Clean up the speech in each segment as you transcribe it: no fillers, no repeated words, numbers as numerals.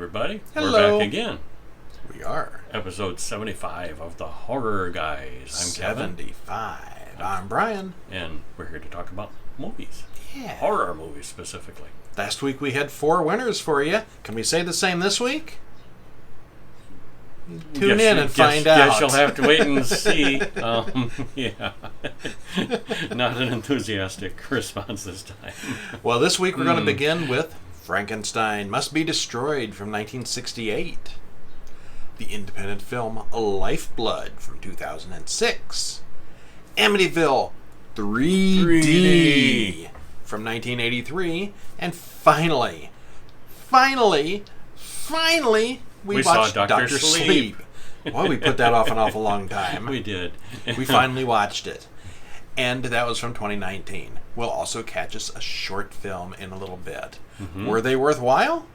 everybody. Hello. We're back again. We are. Episode 75 of The Horror Guys. I'm Kevin. 75. I'm Brian. And we're here to talk about movies. Yeah. Horror movies, specifically. Last week we had 4 winners for you. Can we say the same this week? Tune in and find out. Guess you'll have to wait and see. Yeah. Not an enthusiastic response this time. Well, this week we're going to begin with Frankenstein Must Be Destroyed from 1968. The independent film Lifeblood from 2006. Amityville 3D from 1983. And finally, we watched Dr. Sleep. Well, we put that off an awful long time. We did. We finally watched it. And that was from 2019. We'll also catch us a short film in a little bit. Mm-hmm. Were they worthwhile?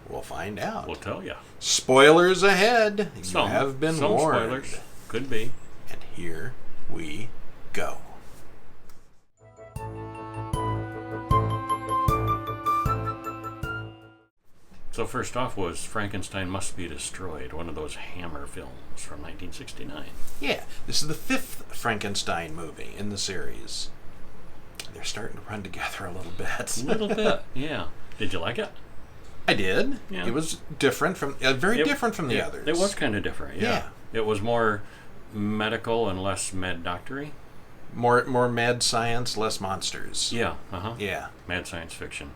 We'll find out. We'll tell you. Spoilers ahead. You have been warned. Spoilers. Could be. And here we go. So first off was Frankenstein Must Be Destroyed, one of those Hammer films from 1969. Yeah, this is the 5th Frankenstein movie in the series. They're starting to run together a little bit. A little bit, yeah. Did you like it? I did. Yeah. It was different from, different from the others. It was kind of different, yeah. It was more medical and less med doctory. More mad science, less monsters. Yeah, Yeah. Mad science fiction.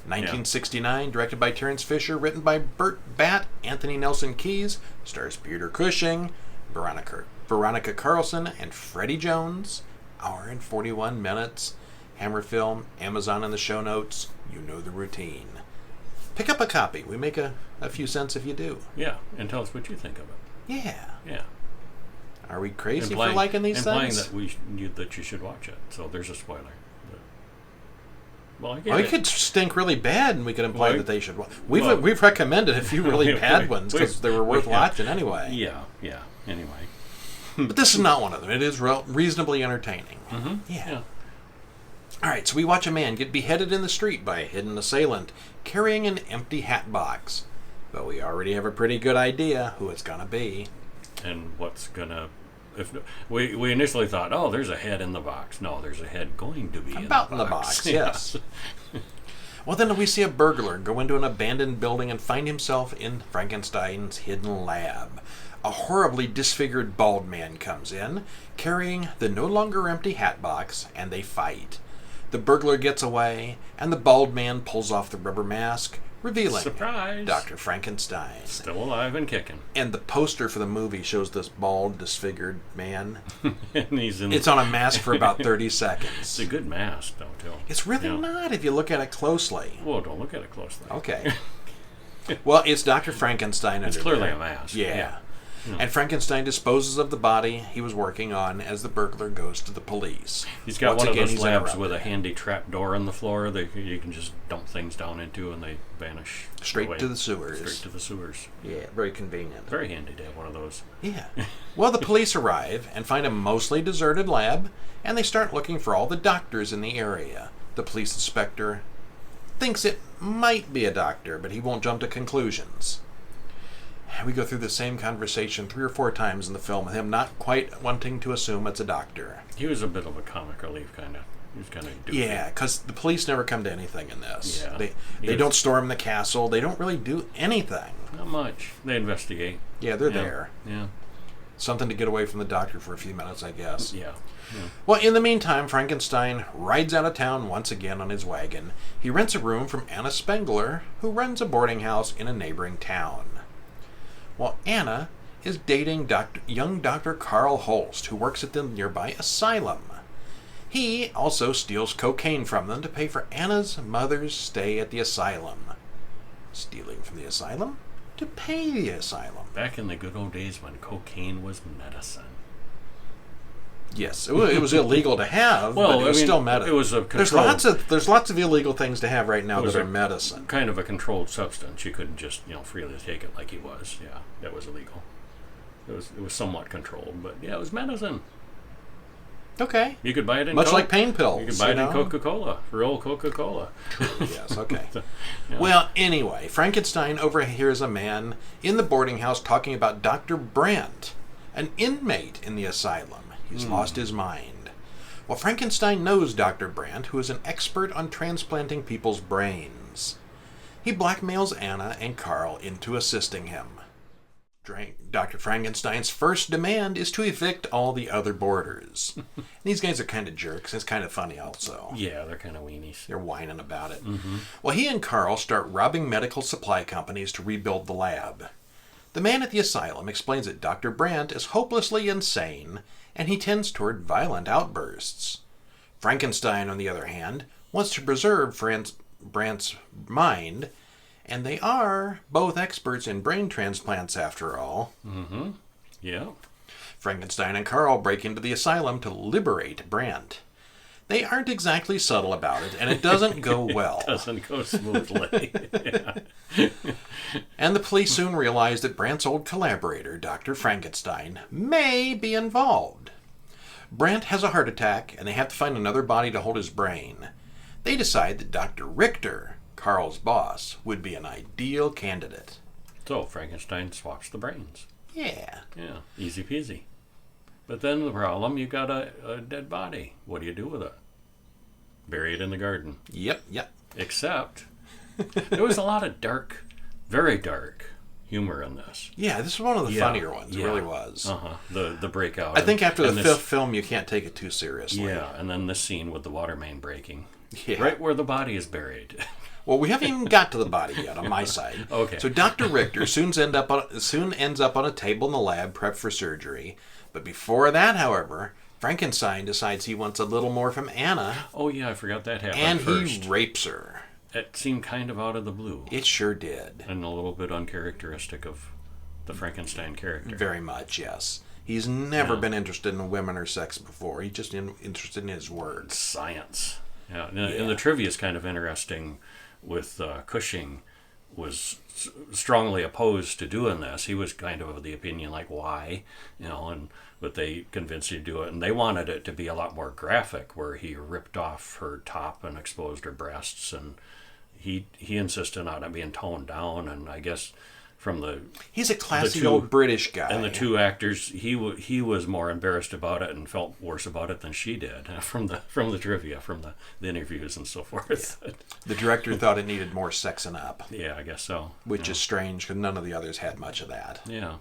1969, directed by Terence Fisher, written by Burt Batt, Anthony Nelson Keyes, stars Peter Cushing, Veronica Carlson, and Freddie Jones. Hour and 41 minutes. Hammer film, Amazon in the show notes. You know the routine. Pick up a copy. We make a few cents if you do. Yeah, and tell us what you think of it. Yeah. Yeah. Are we crazy for liking these things? Implying that you should watch it. So there's a spoiler. Well, it could stink really bad, and we could imply that they should watch. We've recommended a few really bad ones because they were worth watching anyway. Yeah. Anyway. But this is not one of them. It is reasonably entertaining. Mm-hmm. Yeah. All right, so we watch a man get beheaded in the street by a hidden assailant carrying an empty hat box. But we already have a pretty good idea who it's going to be. And what's going to... We initially thought, oh, there's a head in the box. No, there's a head going to be in the box. Yes. Well, then we see a burglar go into an abandoned building and find himself in Frankenstein's hidden lab. A horribly disfigured bald man comes in, carrying the no longer empty hat box, and they fight. The burglar gets away, and the bald man pulls off the rubber mask, revealing surprise, Dr. Frankenstein. Still alive and kicking. And the poster for the movie shows this bald, disfigured man. And it's on a mask for about 30 seconds. It's a good mask, though, too. It's really not if you look at it closely. Well, don't look at it closely. Okay. Well, it's Dr. Frankenstein. It's clearly a mask. Yeah. And Frankenstein disposes of the body he was working on as the burglar goes to the police. He's got one of those labs with a handy trap door in the floor that you can just dump things down into and they vanish. Straight to the sewers. Straight to the sewers. Yeah, very convenient. Very handy to have one of those. Yeah. Well, the police arrive and find a mostly deserted lab, and they start looking for all the doctors in the area. The police inspector thinks it might be a doctor, but he won't jump to conclusions. We go through the same conversation 3 or 4 times in the film with him not quite wanting to assume it's a doctor. He was a bit of a comic relief, kind of. He was kind of doofy. Yeah, because the police never come to anything in this. Yeah. They don't storm the castle. They don't really do anything. Not much. They investigate. Yeah, they're there. Yeah. Something to get away from the doctor for a few minutes, I guess. Yeah. Well, in the meantime, Frankenstein rides out of town once again on his wagon. He rents a room from Anna Spengler, who runs a boarding house in a neighboring town. Well, Anna is dating young Dr. Carl Holst, who works at the nearby asylum. He also steals cocaine from them to pay for Anna's mother's stay at the asylum. Stealing from the asylum to pay the asylum. Back in the good old days when cocaine was medicine. Yes, it was illegal to have, but it was still medicine. It was a there's lots of illegal things to have right now that are medicine. Kind of a controlled substance. You couldn't just freely take it like he was. Yeah, that was illegal. It was somewhat controlled, but yeah, it was medicine. Okay. You could buy it in much like pain pills. You could buy it in Coca-Cola, real Coca-Cola. Yes, okay. Yeah. Well, anyway, Frankenstein overhears a man in the boarding house talking about Dr. Brandt, an inmate in the asylum. He's lost his mind. Well, Frankenstein knows Dr. Brandt, who is an expert on transplanting people's brains. He blackmails Anna and Carl into assisting him. Dr. Frankenstein's first demand is to evict all the other boarders. These guys are kind of jerks. It's kind of funny also. Yeah, they're kind of weenies. They're whining about it. Mm-hmm. Well, he and Carl start robbing medical supply companies to rebuild the lab. The man at the asylum explains that Dr. Brandt is hopelessly insane, and he tends toward violent outbursts. Frankenstein, on the other hand, wants to preserve Brandt's mind, and they are both experts in brain transplants after all. Mm-hmm. Yeah. Frankenstein and Carl break into the asylum to liberate Brandt. They aren't exactly subtle about it, and it doesn't go well. It doesn't go smoothly. Yeah. And the police soon realize that Brandt's old collaborator, Dr. Frankenstein, may be involved. Brandt has a heart attack, and they have to find another body to hold his brain. They decide that Dr. Richter, Carl's boss, would be an ideal candidate. So Frankenstein swaps the brains. Yeah. Yeah, easy peasy. But then the problem, you got a dead body. What do you do with it? Bury it in the garden. Yep. Except, there was a lot of dark, very dark humor in this. Yeah, this is one of the funnier ones. It really was. The breakout. I think after the fifth film, you can't take it too seriously. Yeah, and then this scene with the water main breaking. Yeah. Right where the body is buried. Well, we haven't even got to the body yet on my side. Okay. So Dr. Richter soon ends up on a table in the lab, prepped for surgery. But before that, however, Frankenstein decides he wants a little more from Anna. Oh yeah, I forgot that happened and first. He rapes her. It seemed kind of out of the blue. It sure did. And a little bit uncharacteristic of the Frankenstein character. Very much, yes. He's never been interested in women or sex before. He's just interested in his words. Science. Yeah. And the trivia is kind of interesting with Cushing was strongly opposed to doing this. He was kind of the opinion like, why? But they convinced him to do it. And they wanted it to be a lot more graphic, where he ripped off her top and exposed her breasts. And he insisted on it being toned down. And I guess from he's a classy old British guy. And the two actors, he was more embarrassed about it and felt worse about it than she did from the trivia, from the interviews and so forth. Yeah. The director thought it needed more sexing up. Yeah, I guess so. Which is strange, because none of the others had much of that. Yeah.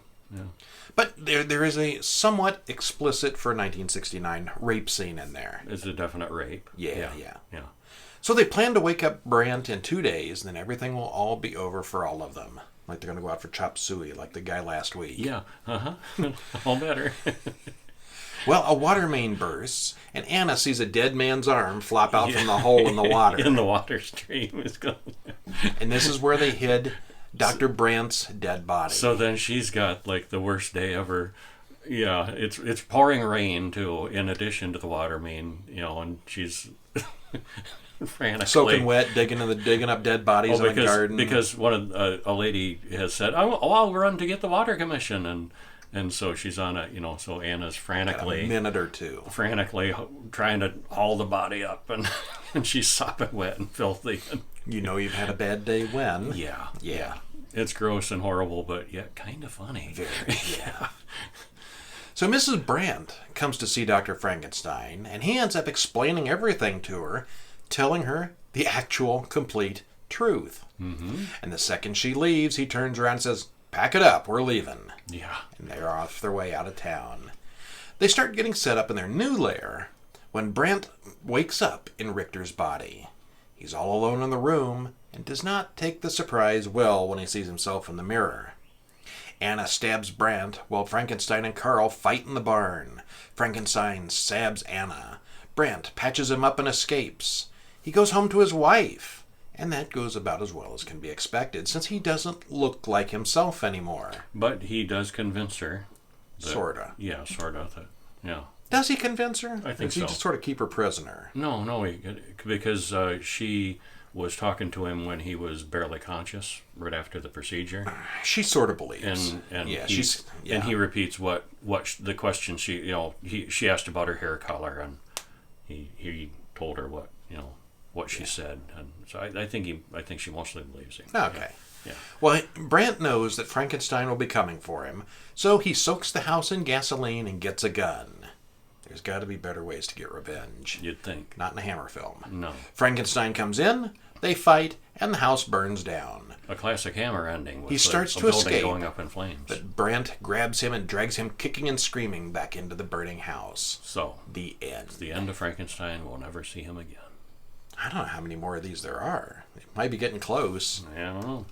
But there is a somewhat explicit, for 1969, rape scene in there. It's a definite rape. Yeah. So they plan to wake up Brandt in 2 days, and then everything will all be over for all of them. Like they're going to go out for chop suey, like the guy last week. Yeah, all better. Well, a water main bursts, and Anna sees a dead man's arm flop out from the hole in the water. In the water stream is going. And this is where they hid Dr. Brandt's dead body. So then she's got like the worst day ever. Yeah, it's pouring rain too, in addition to the water main, and she's frantically soaking wet, digging up dead bodies in the garden. Because a lady has said, I'll run to get the water commission, and so she's on so Anna's frantically, a minute or two, frantically trying to haul the body up, and she's sopping wet and filthy. You've had a bad day when. Yeah. It's gross and horrible, but yet kind of funny. Very, yeah. So Mrs. Brandt comes to see Dr. Frankenstein, and he ends up explaining everything to her, telling her the actual, complete truth. Mm-hmm. And the second she leaves, he turns around and says, "Pack it up, we're leaving." Yeah. And they're off their way out of town. They start getting set up in their new lair when Brandt wakes up in Richter's body. He's all alone in the room and does not take the surprise well when he sees himself in the mirror. Anna stabs Brandt while Frankenstein and Carl fight in the barn. Frankenstein stabs Anna. Brandt patches him up and escapes. He goes home to his wife, and that goes about as well as can be expected, since he doesn't look like himself anymore. But he does convince her. Sorta. Yeah, sorta. Yeah. Does he convince her? I think so. Does he just sort of keep her prisoner? No, because she was talking to him when he was barely conscious, right after the procedure. She sort of believes. And yeah, and he repeats the question she asked about her hair color, and he told her what she said, and so I think she mostly believes him. Okay. Yeah. Well, Brant knows that Frankenstein will be coming for him, so he soaks the house in gasoline and gets a gun. There's got to be better ways to get revenge. You'd think. Not in a Hammer film. No. Frankenstein comes in, they fight, and the house burns down. A classic Hammer ending with he starts a to building escape, going up in flames. but Brant grabs him and drags him kicking and screaming back into the burning house. So, the end. It's the end of Frankenstein. We'll never see him again. I don't know how many more of these there are. It might be getting close. I don't know.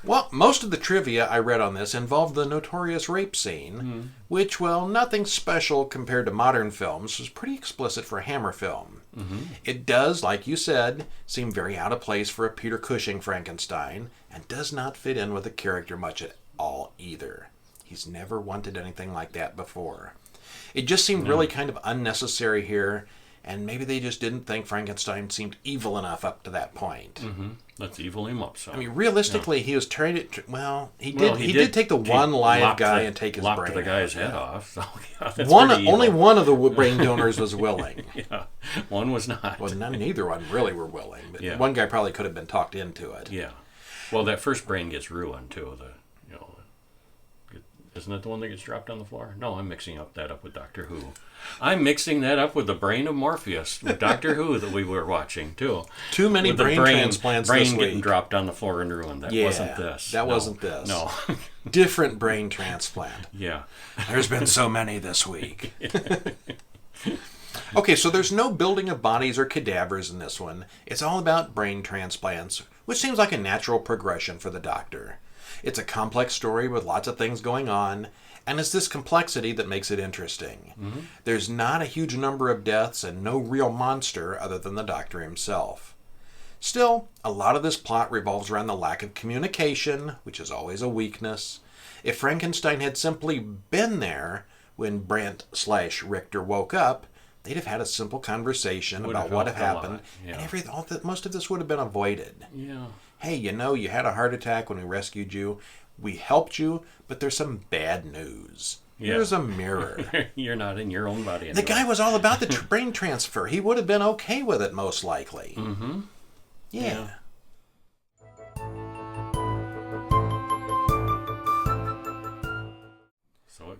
Well, most of the trivia I read on this involved the notorious rape scene, which, well, nothing special compared to modern films, was pretty explicit for a Hammer film. It does, like you said, seem very out of place for a Peter Cushing Frankenstein, and does not fit in with the character much at all either. He's never wanted anything like that before. It just seemed really kind of unnecessary here, and maybe they just didn't think Frankenstein seemed evil enough up to that point. Let's evil him up. So I mean, realistically, he was trying to. He did take the one live guy and take his brain. Lopped the guy's head off. So, that's only one of the brain donors was willing. Yeah, one was not. Well, neither one really were willing. But one guy probably could have been talked into it. Yeah. Well, that first brain gets ruined too. Isn't it the one that gets dropped on the floor? No, I'm mixing that up with Doctor Who. I'm mixing that up with the brain of Morpheus with Doctor Who that we were watching too. Too many brain transplants this week. Getting dropped on the floor and ruined. That wasn't this. That wasn't this. No. Different brain transplant. Yeah. There's been so many this week. Okay, so there's no building of bodies or cadavers in this one. It's all about brain transplants, which seems like a natural progression for the Doctor. It's a complex story with lots of things going on, and it's this complexity that makes it interesting. There's not a huge number of deaths and no real monster other than the Doctor himself. Still, a lot of this plot revolves around the lack of communication, which is always a weakness. If Frankenstein had simply been there when Brant/Richter woke up, they'd have had a simple conversation about what had happened, and most of this would have been avoided. Yeah. Hey, you had a heart attack when we rescued you. We helped you, but there's some bad news. Yeah. Here's a mirror. You're not in your own body anymore. The guy was all about the brain transfer. He would have been okay with it, most likely. Yeah.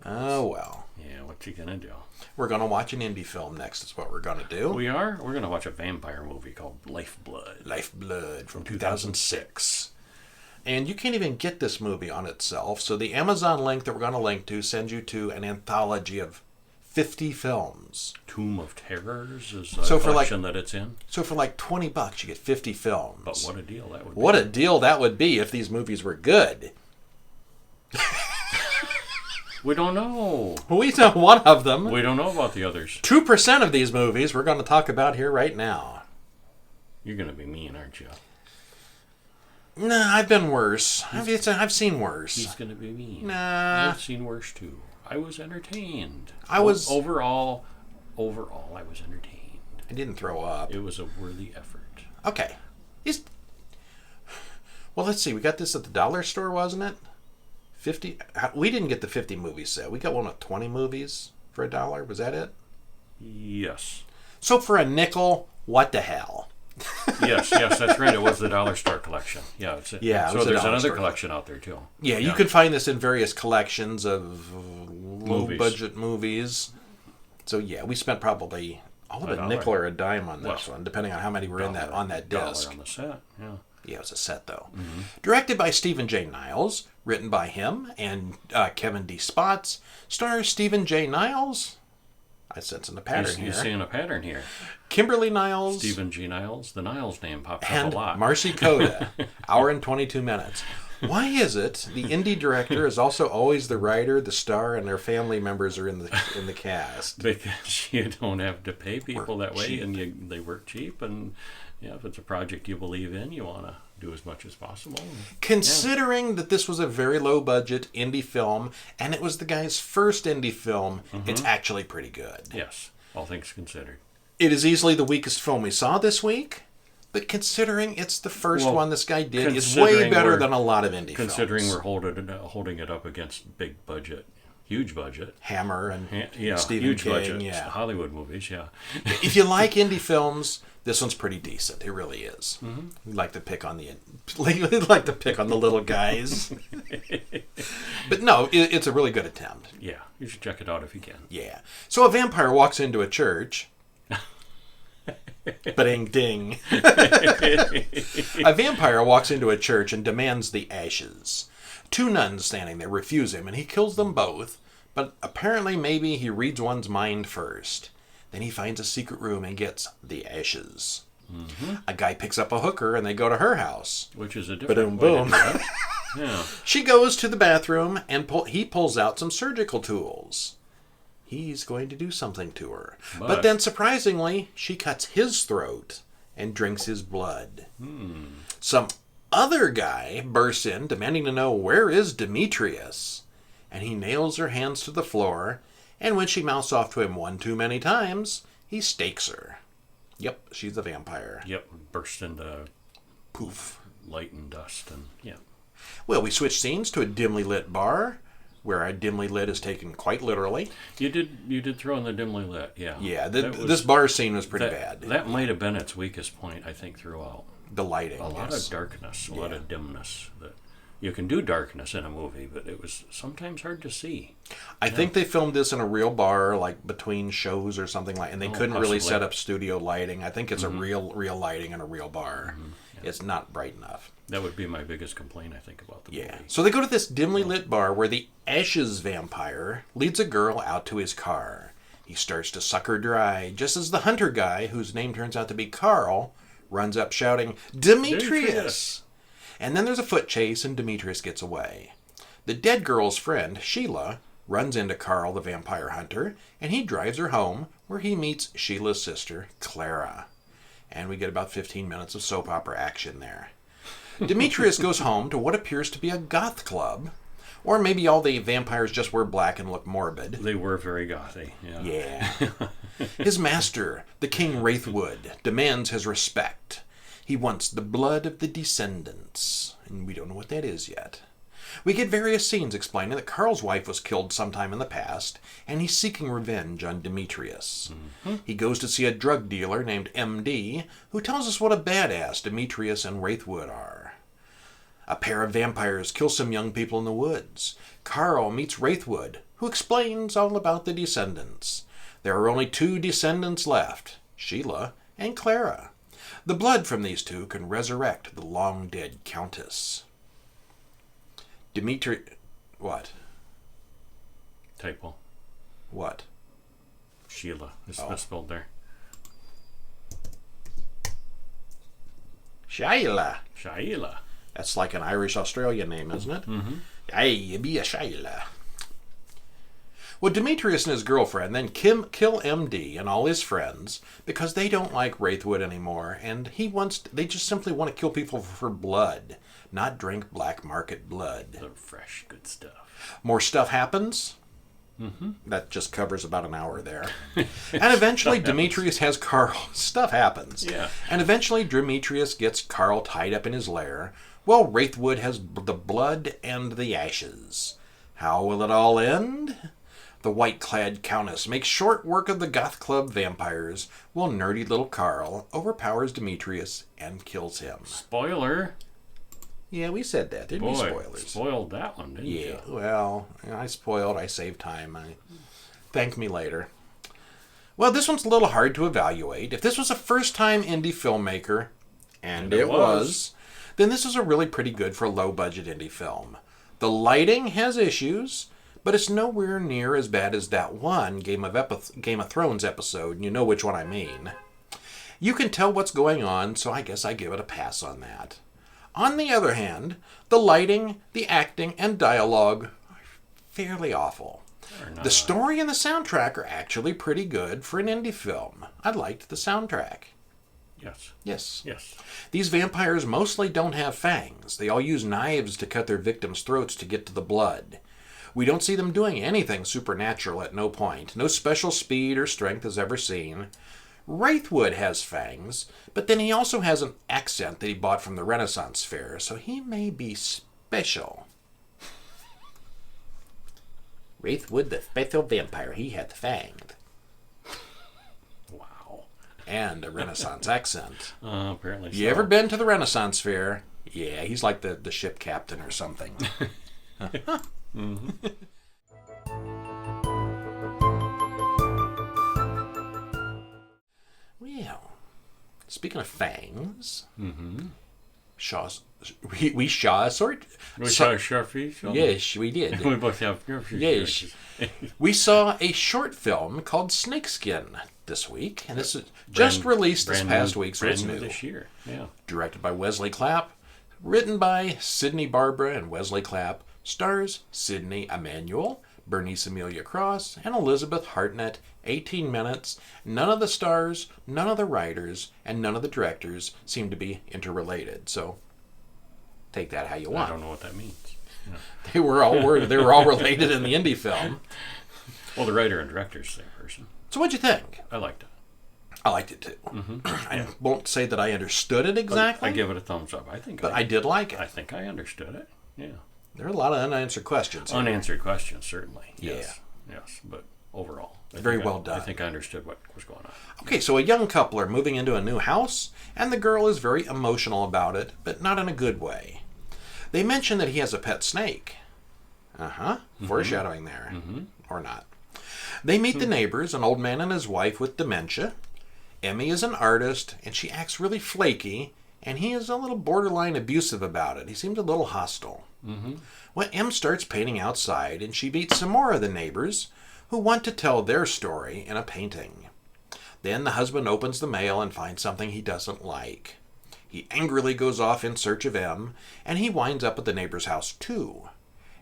Oh, well. Yeah, what you gonna do? We're going to watch an indie film next, is what we're going to do. We are? We're going to watch a vampire movie called Lifeblood. Lifeblood from 2006. And you can't even get this movie on itself, so the Amazon link that we're going to link to sends you to an anthology of 50 films. Tomb of Terrors is a collection that it's in. So for like $20, you get 50 films. But what a deal that would be. What a deal that would be if these movies were good. We don't know. We know one of them. We don't know about the others. 2% of these movies we're going to talk about here right now. You're going to be mean, aren't you? Nah, I've been worse. I've seen worse. He's going to be mean. Nah. I've seen worse too. I was entertained. Overall, I was entertained. I didn't throw up. It was a worthy effort. Okay. Well, let's see. We got this at the dollar store, wasn't it? 50. We didn't get the 50 movie set. We got one with 20 movies for $1. Was that it? Yes. So for a nickel, what the hell? yes, that's right. It was the dollar store collection. Yeah. So there's another collection out there too. Yeah, you can find this in various collections of low-budget movies. So yeah, we spent probably all of a nickel or a dime on this one, depending on how many were on that disc. On the set. Yeah. Yeah, it was a set, though. Directed by Stephen J. Niles, written by him and Kevin D. Spots, stars Stephen J. Niles. I sense a pattern here. You're seeing a pattern here. Kimberly Niles. Stephen G. Niles. The Niles name pops up a lot. Marcy Coda. Hour and 22 minutes. Why is it the indie director is also always the writer, the star, and their family members are in the cast? Because you don't have to pay people that way, cheap. and they work cheap, and if it's a project you believe in, you want to do as much as possible. Considering that this was a very low-budget indie film, and it was the guy's first indie film, it's actually pretty good. Yes, all things considered. It is easily the weakest film we saw this week, But considering it's the first Well, one this guy did, it's way better than a lot of indie considering films. we're holding it up against big budget, huge budget. Hammer and Stephen huge King, budget. yeah. Hollywood movies, yeah. If you like indie films, this one's pretty decent. It really is. Mm-hmm. We like to pick on the little guys. But no, it's a really good attempt. Yeah, you should check it out if you can. Yeah. So a vampire walks into a church. Ba-ding ding. A vampire walks into a church and demands the ashes. Two nuns standing there refuse him, and he kills them both. But apparently maybe he reads one's mind first. Then he finds a secret room and gets the ashes. Mm-hmm. A guy picks up a hooker, and they go to her house. Which is a different Ba-dum, boom. Yeah. She goes to the bathroom, and he pulls out some surgical tools. He's going to do something to her. But then, surprisingly, she cuts his throat and drinks his blood. Some other guy bursts in, demanding to know where is Demetrius. And he nails her hands to the floor, and when she mouths off to him one too many times, he stakes her. Yep, she's a vampire. Yep, burst into Poof. light and dust, and yeah. Well, we switch scenes to a dimly lit bar, where a dimly lit is taken quite literally. You did throw in the dimly lit, yeah. Yeah, this bar scene was pretty bad. That might have been its weakest point, I think, throughout. The lighting. A lot of darkness, a lot of dimness. That you can do darkness in a movie, but it was sometimes hard to see. I think they filmed this in a real bar, like between shows or something like, and they couldn't really set up studio lighting. I think it's a real lighting in a real bar. Yeah. It's not bright enough. That would be my biggest complaint, I think, about the movie. So they go to this dimly lit bar where the Ashes vampire leads a girl out to his car. He starts to suck her dry, just as the hunter guy, whose name turns out to be Carl, runs up shouting, "Demetrius!" And then there's a foot chase and Demetrius gets away. The dead girl's friend, Sheila, runs into Carl the vampire hunter, and he drives her home where he meets Sheila's sister, Clara. And we get about 15 minutes of soap opera action there. Demetrius goes home to what appears to be a goth club, or maybe all the vampires just wear black and look morbid. They were very gothy, yeah. His master, the King Wraithwood, demands his respect. He wants the blood of the descendants, and we don't know what that is yet. We get various scenes explaining that Carl's wife was killed sometime in the past, and he's seeking revenge on Demetrius. He goes to see a drug dealer named MD, who tells us what a badass Demetrius and Wraithwood are. A pair of vampires kill some young people in the woods. Carl meets Wraithwood, who explains all about the descendants. There are only two descendants left, Sheila and Clara. The blood from these two can resurrect the long-dead Countess. What? Typo. What? Sheila is misspelled there. Sheila. That's like an Irish-Australian name, isn't it? Mm-hmm. Hey, you be a Sheila. Well, Demetrius and his girlfriend then kill MD and all his friends because they don't like Wraithwood anymore, and they just simply want to kill people for blood, not drink black market blood. The fresh, good stuff. More stuff happens. Mm-hmm. That just covers about an hour there. And eventually Demetrius has Carl. Stuff happens. Yeah. And eventually Demetrius gets Carl tied up in his lair, while Wraithwood has the blood and the ashes. How will it all end? The white-clad Countess makes short work of the goth club vampires, while nerdy little Carl overpowers Demetrius and kills him. Spoiler. Yeah, we said that. There'd be spoilers. Spoiled that one, didn't you? Yeah, well, I spoiled. I saved time. Thank me later. Well, this one's a little hard to evaluate. If this was a first-time indie filmmaker, and it was, then this is a really pretty good for a low-budget indie film. The lighting has issues, but it's nowhere near as bad as that one Game of Thrones episode, and you know which one I mean. You can tell what's going on, so I guess I give it a pass on that. On the other hand, the lighting, the acting, and dialogue are fairly awful. The story and the soundtrack are actually pretty good for an indie film. I liked the soundtrack. Yes. These vampires mostly don't have fangs. They all use knives to cut their victims' throats to get to the blood. We don't see them doing anything supernatural at no point. No special speed or strength is ever seen. Wraithwood has fangs, but then he also has an accent that he bought from the Renaissance Fair, so he may be special. Wraithwood, the special vampire, he had fanged. Wow. And a Renaissance accent. Apparently so. You ever been to the Renaissance Fair? Yeah, he's like the ship captain or something. Mm-hmm. Well, speaking of fangs, Shaw's. We saw a sort. We saw a sharpie. Yes, we did. We both have sharpies. Yes, we saw a short film called Snakeskin this week, and this is just released this past week, so it's new. This year, yeah. Directed by Wesley Clapp, written by Sidney Barbara and Wesley Clapp, stars Sidney Emanuel, Bernice Amelia Cross, and Elizabeth Hartnett. 18 minutes. None of the stars, none of the writers, and none of the directors seem to be interrelated. So, take that how you want. I don't know what that means. Yeah. They were all related in the indie film. Well, the writer and director's the same person. So, what'd you think? I liked it. I liked it too. Mm-hmm. I won't say that I understood it exactly. I give it a thumbs up. But I did like it. I think I understood it. Yeah. There are a lot of unanswered questions. Unanswered questions, certainly. Yeah. Yes. But overall, very well done. I think I understood what was going on. Okay, so a young couple are moving into a new house, and the girl is very emotional about it, but not in a good way. They mention that he has a pet snake. Foreshadowing there. Or not. They meet the neighbors, an old man and his wife with dementia. Emmy is an artist, and she acts really flaky, and he is a little borderline abusive about it. He seems a little hostile. Well, Em starts painting outside, and she meets some more of the neighbors who want to tell their story in a painting. Then the husband opens the mail and finds something he doesn't like. He angrily goes off in search of Em, and he winds up at the neighbor's house too.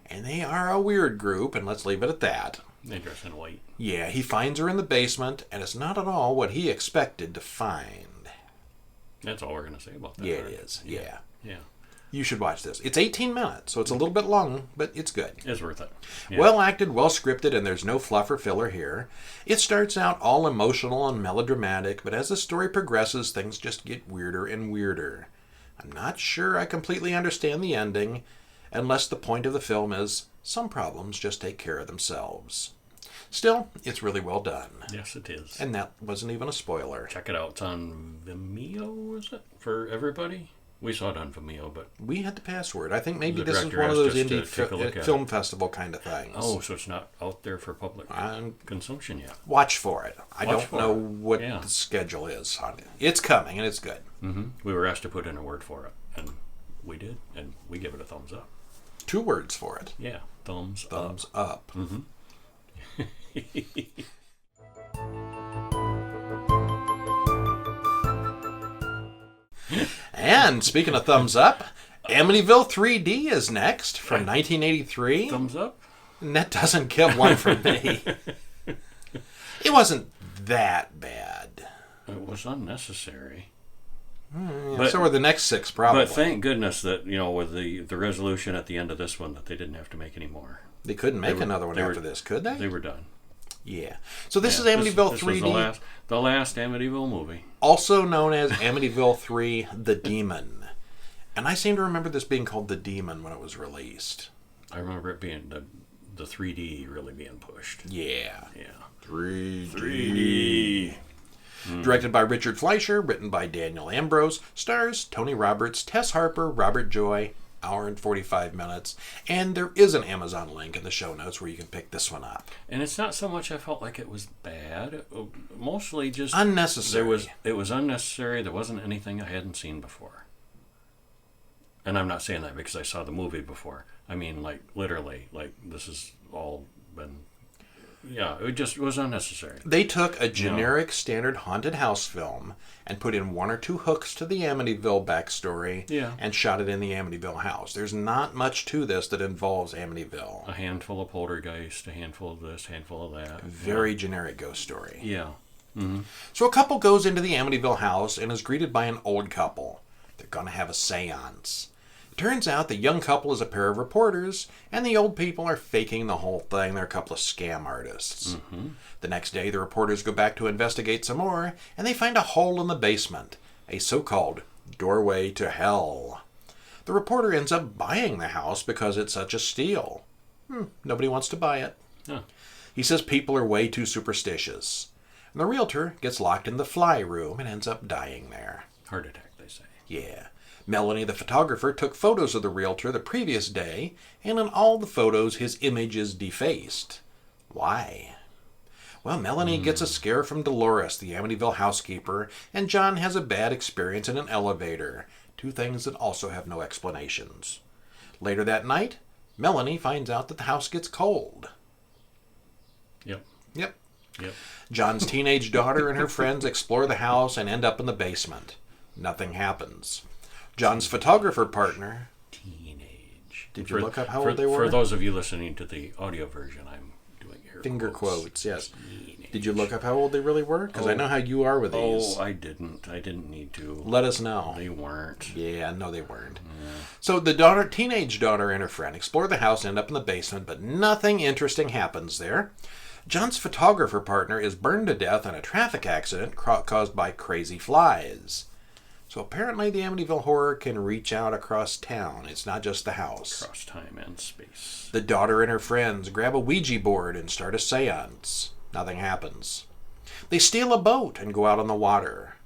And they are a weird group, and let's leave it at that. They dress in white. Yeah, he finds her in the basement, and it's not at all what he expected to find. That's all we're going to say about that. Yeah, it is. Yeah. You should watch this. It's 18 minutes, so it's a little bit long, but it's good. It's worth it. Yeah. Well acted, well scripted, and there's no fluff or filler here. It starts out all emotional and melodramatic, but as the story progresses, things just get weirder and weirder. I'm not sure I completely understand the ending, unless the point of the film is some problems just take care of themselves. Still, it's really well done. Yes, it is. And that wasn't even a spoiler. Check it out. It's on Vimeo, is it? For everybody? We saw it on Vimeo, but... We had the password. I think maybe this is one of those indie film festival kind of things. Oh, so it's not out there for public consumption yet. Watch for it. I don't know what the schedule is on it. It's coming, and it's good. We were asked to put in a word for it, and we did, and we give it a thumbs up. 2 words for it. Yeah, thumbs up. And speaking of thumbs up, Amityville 3D is next from 1983. Thumbs up? And that doesn't give one from me. It wasn't that bad. It was unnecessary. But, so were the next 6 probably. But thank goodness that, with the resolution at the end of this one, that they didn't have to make any more. They couldn't make another one after this, could they? They were done. Yeah. So this is Amityville 3D. Was the last Amityville movie. Also known as Amityville 3 The Demon. And I seem to remember this being called The Demon when it was released. I remember it being the 3D really being pushed. Yeah. 3D. Directed by Richard Fleischer, written by Daniel Ambrose, stars Tony Roberts, Tess Harper, Robert Joy, hour and 45 minutes, and there is an Amazon link in the show notes where you can pick this one up. And it's not so much I felt like it was bad, mostly just unnecessary. It was unnecessary. There wasn't anything I hadn't seen before. And I'm not saying that because I saw the movie before. I mean, literally, this has all been... Yeah, it was unnecessary. They took a generic standard haunted house film and put in 1 or 2 hooks to the Amityville backstory and shot it in the Amityville house. There's not much to this that involves Amityville. A handful of poltergeist, a handful of this, a handful of that. Very generic ghost story. Yeah. So a couple goes into the Amityville house and is greeted by an old couple. They're going to have a seance. Turns out the young couple is a pair of reporters, and the old people are faking the whole thing. They're a couple of scam artists. The next day, the reporters go back to investigate some more, and they find a hole in the basement, a so-called doorway to hell. The reporter ends up buying the house because it's such a steal. Nobody wants to buy it. Huh. He says people are way too superstitious. And the realtor gets locked in the fly room and ends up dying there. Heart attack, they say. Yeah. Melanie, the photographer, took photos of the realtor the previous day, and in all the photos his image is defaced. Why? Well, Melanie gets a scare from Dolores, the Amityville housekeeper, and John has a bad experience in an elevator. Two things that also have no explanations. Later that night, Melanie finds out that the house gets cold. Yep. John's teenage daughter and her friends explore the house and end up in the basement. Nothing happens. John's photographer partner... Teenage. Did you look up how old they were? For those of you listening to the audio version, I'm doing air Finger quotes, yes. Teenage. Did you look up how old they really were? Because I know how you are with these. Oh, I didn't. I didn't need to. Let us know. They weren't. Yeah, no, they weren't. So the teenage daughter and her friend explore the house and end up in the basement, but nothing interesting happens there. John's photographer partner is burned to death in a traffic accident caused by crazy flies. So apparently the Amityville Horror can reach out across town. It's not just the house. Across time and space. The daughter and her friends grab a Ouija board and start a seance. Nothing happens. They steal a boat and go out on the water.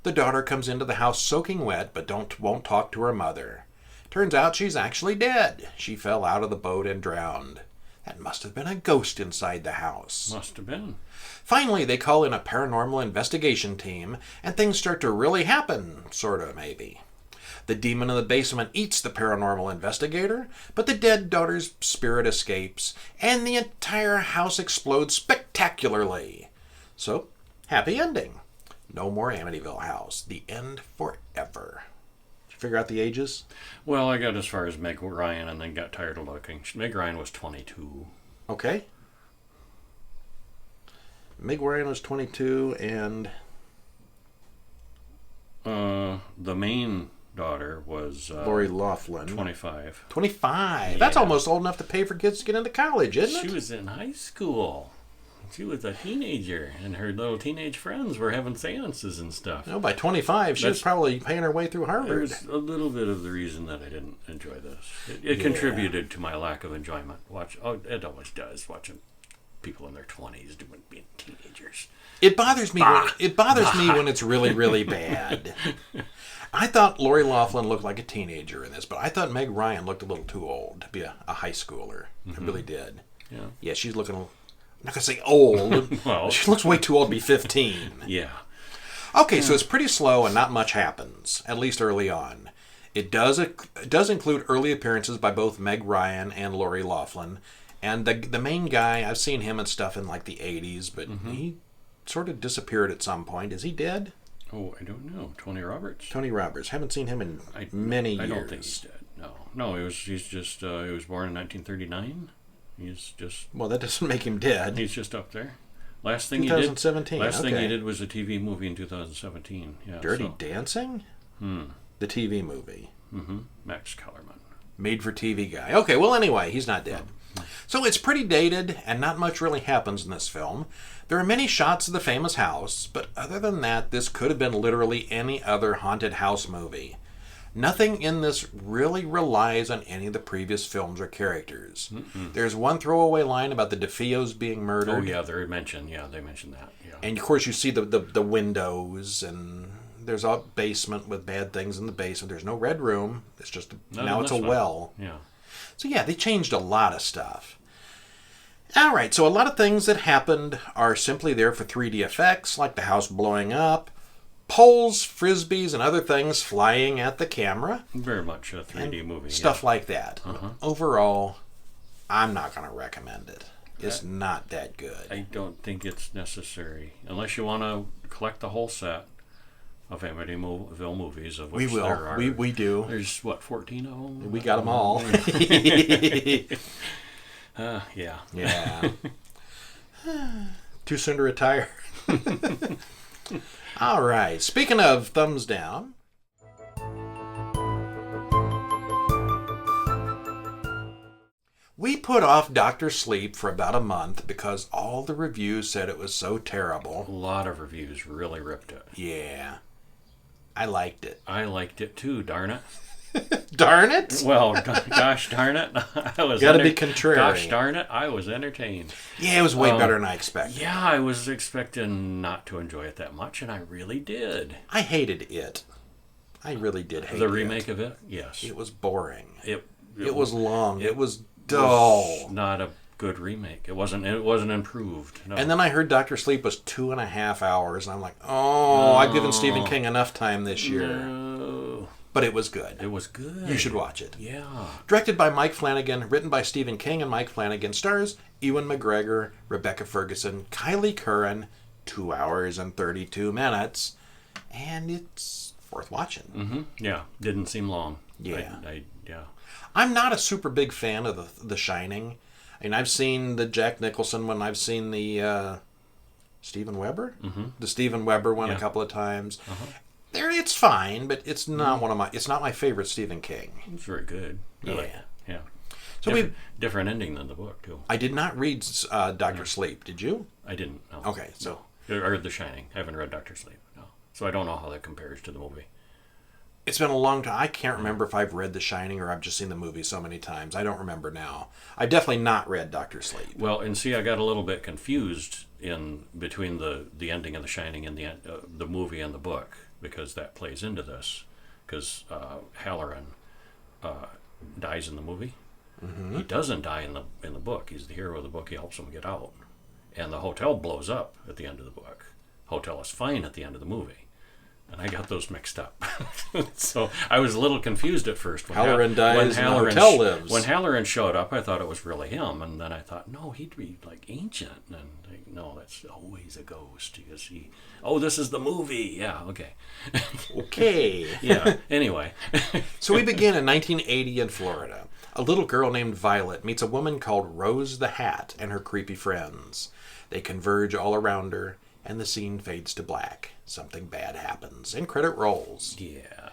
The daughter comes into the house soaking wet, but won't talk to her mother. Turns out she's actually dead. She fell out of the boat and drowned. That must have been a ghost inside the house. Must have been. Finally, they call in a paranormal investigation team, and things start to really happen, sort of, maybe. The demon in the basement eats the paranormal investigator, but the dead daughter's spirit escapes, and the entire house explodes spectacularly. So, happy ending. No more Amityville House. The end forever. Did you figure out the ages? Well, I got as far as Meg Ryan and then got tired of looking. Meg Ryan was 22. Okay. Meg Ryan was 22, and... the main daughter was... Lori Loughlin. 25. 25? Yeah. That's almost old enough to pay for kids to get into college, isn't it? She was in high school. She was a teenager, and her little teenage friends were having seances and stuff. No, by 25, she was probably paying her way through Harvard. There's a little bit of the reason that I didn't enjoy this. It contributed to my lack of enjoyment. It always does, watching people in their 20s being teenagers. It bothers me. When it's really, really bad. I thought Lori Loughlin looked like a teenager in this, but I thought Meg Ryan looked a little too old to be a high schooler. I really did. Yeah, she's looking... I'm not going to say old. Well, she looks way too old to be 15. Yeah. Okay, so it's pretty slow and not much happens, at least early on. It does include early appearances by both Meg Ryan and Lori Loughlin. And the main guy, I've seen him and stuff in like the 80s, but he sort of disappeared at some point. Is he dead? Oh, I don't know. Tony Roberts? Tony Roberts. Haven't seen him in many years. I don't think he's dead. No, he was born in 1939. He's just... Well, that doesn't make him dead. He's just up there. Last thing 2017. Last thing he did was a TV movie in 2017. Yeah. Dirty Dancing? The TV movie. Max Kellerman. Made for TV guy. Okay, well anyway, he's not dead. So it's pretty dated, and not much really happens in this film. There are many shots of the famous house, but other than that, this could have been literally any other haunted house movie. Nothing in this really relies on any of the previous films or characters. There's one throwaway line about the DeFeos being murdered. Oh yeah, they mentioned that. Yeah. And of course you see the windows, and there's a basement with bad things in the basement. There's no red room. It's just now it's a well. Yeah. So yeah, they changed a lot of stuff. All right, so a lot of things that happened are simply there for 3D effects, like the house blowing up, poles, frisbees, and other things flying at the camera. Very much a 3D movie. Stuff like that. Overall, I'm not going to recommend it. It's not that good. I don't think it's necessary. Unless you want to collect the whole set of Amityville movies, of which we will. there are. We do. There's, 14 of them? We got them all. Yeah. Yeah. Too soon to retire. All right. Speaking of thumbs down. We put off Dr. Sleep for about a month because all the reviews said it was so A terrible. lot of reviews really ripped it. Yeah. I liked it. I liked it too, darn it. Darn it! Well, gosh darn it. I was Gotta be contrary. Gosh darn it, I was entertained. Yeah, it was way better than I expected. Yeah, I was expecting not to enjoy it that much, and I really did. I hated it. I really did hate The it. remake of it? Yes. It was boring. It was long. It was dull. was not a good remake. It wasn't improved. No. And then I heard Dr. Sleep was 2.5 hours, and I'm like, oh, I've given Stephen King enough time this year. No. But it was good. It was good. You should watch it. Yeah. Directed by Mike Flanagan, written by Stephen King and Mike Flanagan, stars Ewan McGregor, Rebecca Ferguson, Kylie Curran, 2 hours and 32 minutes, and it's worth watching. Mm-hmm. Yeah. Didn't seem long. Yeah. Yeah. I'm not a super big fan of The Shining. I mean, I've seen the Jack Nicholson one. I've seen the Steven Weber? Mm-hmm. The Steven Weber one a couple of times. It's fine, but it's not it's not my favorite Stephen King. It's very good. Really. Yeah. So different ending than the book too. I did not read Dr. Sleep. Did you? I didn't. No. Okay, so Or The Shining. I haven't read Doctor Sleep. No. So I don't know how that compares to the movie. it's been a long time. I can't remember if I've read The Shining or I've just seen the movie so many times. I don't remember now. I've definitely not read Dr. Sleep. Well, and see, I got a little bit confused in between the ending of The Shining and the movie and the book, because that plays into this. Because Halloran dies in the movie. Mm-hmm. He doesn't die in the book. He's the hero of the book. He helps him get out, and the hotel blows up at the end of the book. Hotel is fine at the end of the movie, and I got those mixed up. So I was a little confused at first. When Halloran dies and the hotel lives. When Halloran showed up, I thought it was really him, and then I thought, no, he'd be like ancient, and like, no, that's always a ghost. You see, oh, this is the movie. Yeah, okay. Okay. Yeah. Anyway. So we begin in 1980 in Florida. A little girl named Violet meets a woman called Rose the Hat and her creepy friends. They converge all around her, and the scene fades to black. Something bad happens, and credit rolls. Yeah.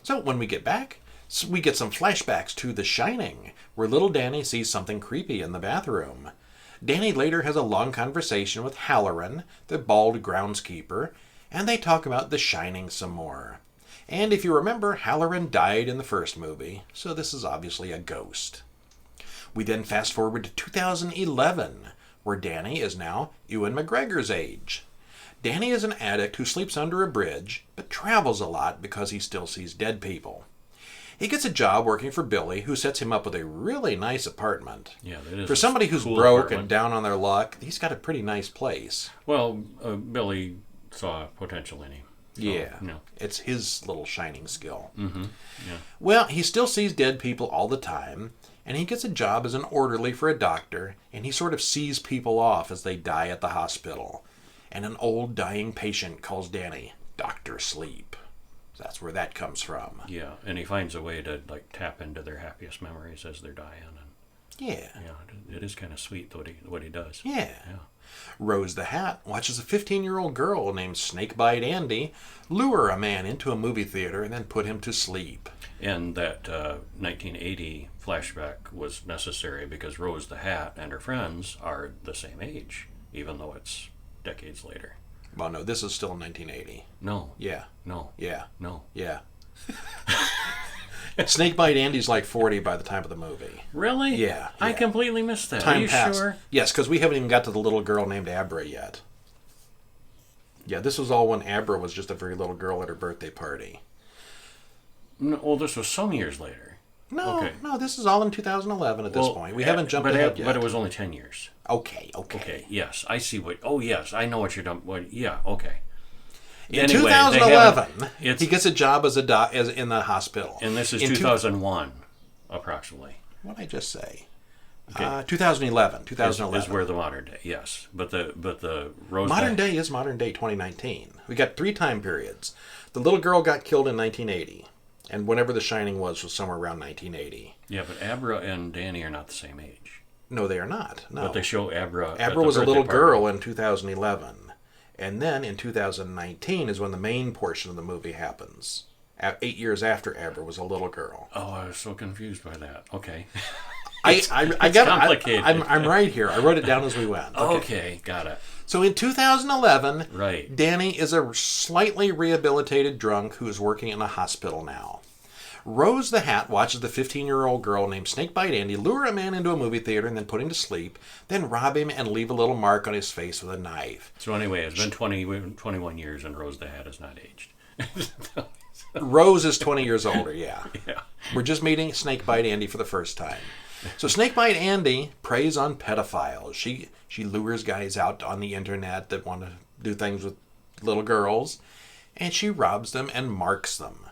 So when we get back, we get some flashbacks to The Shining, where little Danny sees something creepy in the bathroom. Danny later has a long conversation with Halloran, the bald groundskeeper, and they talk about The Shining some more. And if you remember, Halloran died in the first movie, so this is obviously a ghost. We then fast forward to 2011, where Danny is now Ewan McGregor's age. Danny is an addict who sleeps under a bridge, but travels a lot because he still sees dead people. He gets a job working for Billy, who sets him up with a really nice apartment. Yeah, that is for somebody who's cool broke apartment. and down on their luck, he's got a pretty nice place. Well, Billy saw potential in him. So, Yeah, no. it's his little shining skill. Mm-hmm. Yeah. Well, he still sees dead people all the time, and he gets a job as an orderly for a doctor, and he sort of sees people off as they die at the hospital. And an old dying patient calls Danny Dr. Sleep. That's where that comes from. Yeah, and he finds a way to like tap into their happiest memories as they're dying, and Yeah. it is kind of sweet what he does. Yeah. Yeah. Rose the Hat watches a 15-year-old girl named Snakebite Andy lure a man into a movie theater and then put him to sleep. And that 1980 flashback was necessary because Rose the Hat and her friends are the same age, even though it's decades later. Well, no, this is still 1980. No. Yeah. No. Yeah. No. Yeah. Snakebite Andy's like 40 by the time of the movie. Really? Yeah. I completely missed that. Time Are you passed. sure? Yes, because we haven't even got to the little girl named Abra yet. Yeah, this was all when Abra was just a very little girl at her birthday party. No, well, this was some years later. No, Okay. no, this is all in 2011 at this point. We haven't jumped but ahead yet. But it was only 10 years. Okay. Okay, yes, I see what... Oh, yes, I know what you're done... yeah, okay. In Anyway, 2011, it's- he gets a job as as in the hospital. And this is In 2001, approximately. What did I just say? Okay. 2011. Is where the modern day, yes. But the Rose... Modern day is modern day 2019. We got 3 time periods. The little girl got killed in 1980. And whenever The Shining was somewhere around 1980. Yeah, but Abra and Danny are not the same age. No, they are not. No. But they show Abra... at Abra the was a birthday little party. girl in 2011. And then in 2019 is when the main portion of the movie happens. 8 years after Abra was a little girl. Oh, I was so confused by that. Okay. It's complicated. I'm right here. I wrote it down as we went. Okay, got it. So in 2011, Right. Danny is a slightly rehabilitated drunk who is working in a hospital now. Rose the Hat watches the 15-year-old girl named Snakebite Andy lure a man into a movie theater and then put him to sleep, then rob him and leave a little mark on his face with a knife. So anyway, it's been 21 years and Rose the Hat is not aged. Rose is 20 years older, yeah. Yeah. We're just meeting Snakebite Andy for the first time. So Snakebite Andy preys on pedophiles. She lures guys out on the internet that want to do things with little girls, and she robs them and marks them.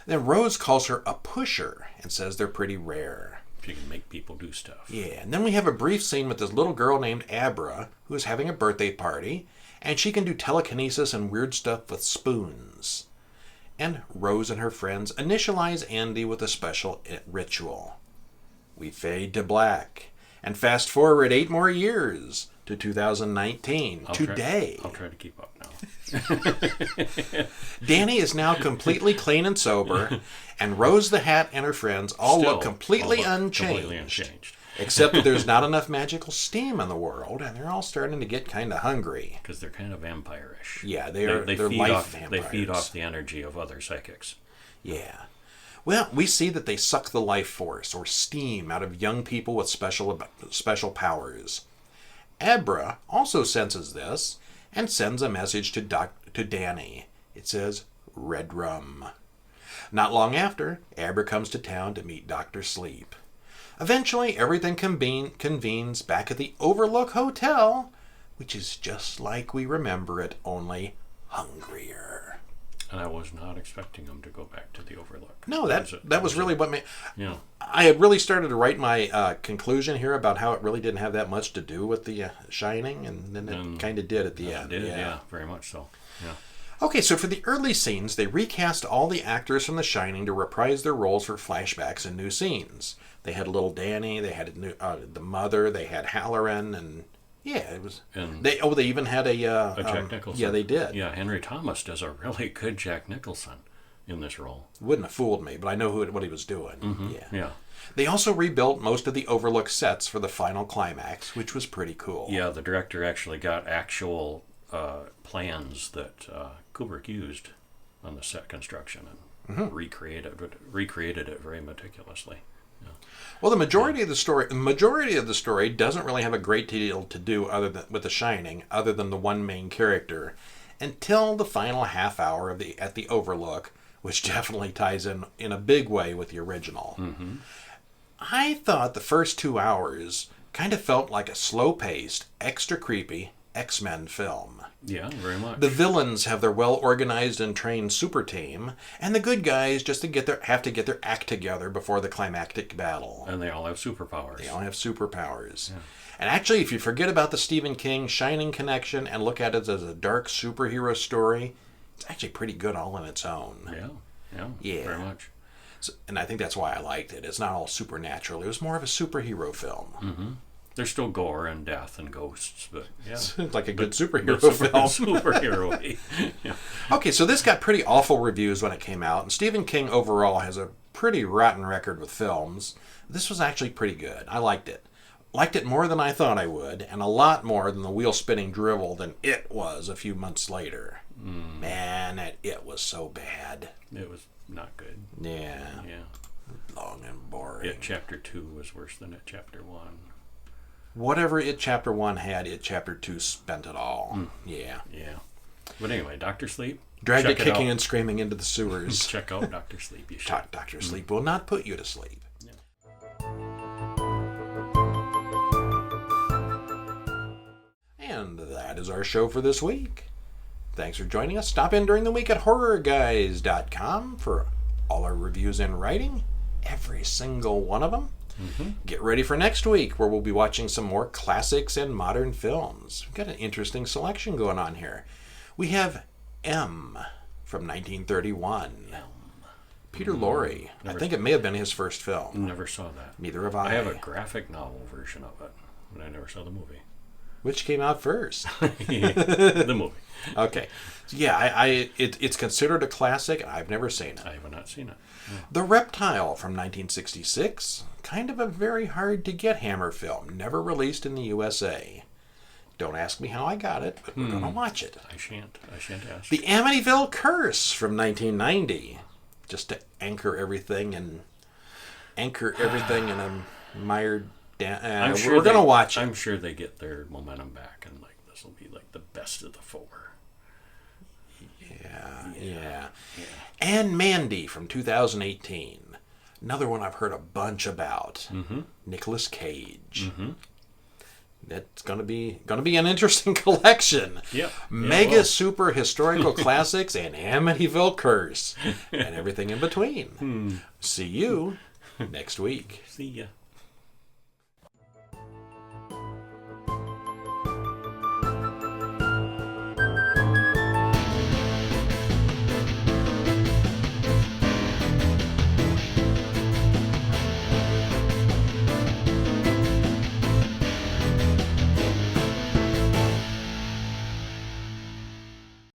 Then Rose calls her a pusher and says they're pretty rare. She can make people do stuff. Yeah, and then we have a brief scene with this little girl named Abra who is having a birthday party, and she can do telekinesis and weird stuff with spoons. And Rose and her friends initialize Andy with a special ritual. We fade to black and fast forward 8 more years to 2019. Today. I'll try to keep up now. Danny is now completely clean and sober, and Rose the Hat and her friends all look completely unchanged. Except that there's not enough magical steam in the world, and they're all starting to get kind of hungry. Because they're kind of vampire-ish. Yeah, they're feed life off, vampires. They feed off the energy of other psychics. Yeah. Well, we see that they suck the life force, or steam, out of young people with special powers. Abra also senses this, and sends a message to Danny. It says, "Red rum." Not long after, Abra comes to town to meet Dr. Sleep. Eventually, everything convenes back at the Overlook Hotel, which is just like we remember it, only hungrier. And I was not expecting them to go back to the Overlook. No, that was really what made... Yeah. I had really started to write my conclusion here about how it really didn't have that much to do with The Shining, and then it kind of did at the end. Yeah, very much so. Yeah. Okay, so for the early scenes, they recast all the actors from The Shining to reprise their roles for flashbacks and new scenes. They had little Danny, they had the mother, they had Halloran, and yeah, it was. And they even had a Jack Nicholson. Yeah, they did. Yeah, Henry Thomas does a really good Jack Nicholson in this role. Wouldn't have fooled me, but I know what he was doing. Mm-hmm. Yeah. They also rebuilt most of the Overlook sets for the final climax, which was pretty cool. Yeah, the director actually got actual plans that Kubrick used on the set construction and recreated it very meticulously. Yeah. Well, the majority of the story doesn't really have a great deal to do with The Shining, other than the one main character, until the final half hour at the Overlook, which definitely ties in a big way with the original. Mm-hmm. I thought the first 2 hours kind of felt like a slow-paced, extra creepy X-Men film. Yeah, very much. The villains have their well-organized and trained super team, and the good guys just have to get their act together before the climactic battle. And they all have superpowers. Yeah. And actually, if you forget about the Stephen King Shining connection and look at it as a dark superhero story, it's actually pretty good all on its own. Yeah, very much. So, and I think that's why I liked it. It's not all supernatural. It was more of a superhero film. Mm-hmm. There's still gore and death and ghosts, but yeah. It's like a good superhero film. Superhero-y. Yeah. Okay, so this got pretty awful reviews when it came out, and Stephen King overall has a pretty rotten record with films. This was actually pretty good. I liked it. Liked it more than I thought I would, and a lot more than the wheel-spinning drivel than It was a few months later. Man, that It was so bad. It was not good. Yeah. Long and boring. It Chapter 2 was worse than It Chapter 1. Whatever It Chapter 1 had, It Chapter 2 spent it all. Yeah. But anyway, Dr. Sleep. Dragged it kicking and screaming into the sewers. Check out Dr. Sleep. You should. Dr. Sleep will not put you to sleep. And that is our show for this week. Thanks for joining us. Stop in during the week at horrorguys.com for all our reviews in writing. Every single one of them. Mm-hmm. Get ready for next week, where we'll be watching some more classics and modern films. We've got an interesting selection going on here. We have M from 1931. Peter Lorre. I think it may have been his first film. Never saw that. Neither have I. I have a graphic novel version of it, but I never saw the movie. Which came out first? The movie. Okay. So yeah, it's considered a classic, and I've never seen it. I have not seen it. No. The Reptile from 1966. Kind of a very hard-to-get Hammer film. Never released in the USA. Don't ask me how I got it, but we're going to watch it. I shan't ask. The Amityville Curse from 1990. Just to anchor everything in a mired down. We're going to watch it. I'm sure they get their momentum back, and like this will be like the best of the four. Yeah. And Mandy from 2018. Another one I've heard a bunch about. Mm-hmm. Nicolas Cage. Mm-hmm. That's gonna be an interesting collection. Yep. Mega super historical classics and Amityville Curse and everything in between. See you next week. See ya.